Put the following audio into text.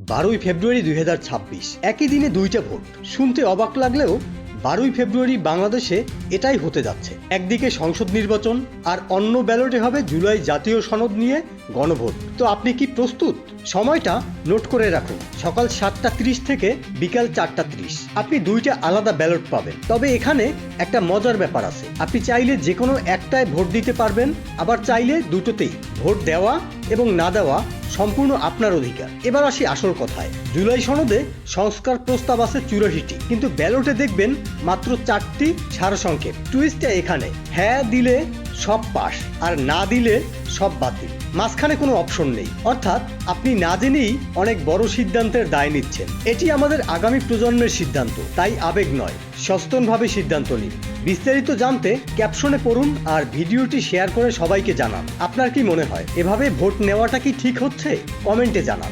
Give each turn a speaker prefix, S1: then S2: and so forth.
S1: 12ই ফেব্রুয়ারি 2026 একই দিনে দুইটা ভোট। শুনতে অবাক লাগলেও 12ই ফেব্রুয়ারি বাংলাদেশে এটাই হতে যাচ্ছে। একদিকে সংসদ নির্বাচন আর অন্য ব্যালটে হবে জুলাই জাতীয় সনদ নিয়ে গণভোট। তো আপনি কি প্রস্তুত? সময়টা নোট করে রাখুন, সকাল 7:30 থেকে বিকাল 4:30। আপনি দুইটা আলাদা ব্যালট পাবেন। তবে এখানে একটা মজার ব্যাপার আছে, আপনি চাইলে যে কোনো একটায় ভোট দিতে পারবেন, আবার চাইলে দুটোতেই। ভোট দেওয়া এবং না দেওয়া সম্পূর্ণ আপনার অধিকার। এবার আসি আসল কথায়। জুলাই সনদে সংস্কার প্রস্তাব আছে 84টি, কিন্তু ব্যালটে দেখবেন মাত্র 4টি সারসংক্ষেপ। টুইস্টটা এখানে, হ্যাঁ দিলে সব পাস আর না দিলে সব বাতিল। মাঝখানে কোনো অপশন নেই। অর্থাৎ আপনি না জেনেই অনেক বড় সিদ্ধান্তের দায় নিচ্ছেন। এটি আমাদের আগামী প্রজন্মের সিদ্ধান্ত, তাই আবেগ নয়, সচেতনভাবে সিদ্ধান্ত নিন। বিস্তারিত জানতে ক্যাপশনে পড়ুন আর ভিডিওটি শেয়ার করে সবাইকে জানান। আপনার কি মনে হয় এভাবে ভোট নেওয়াটা কি ঠিক হচ্ছে? কমেন্টে জানান।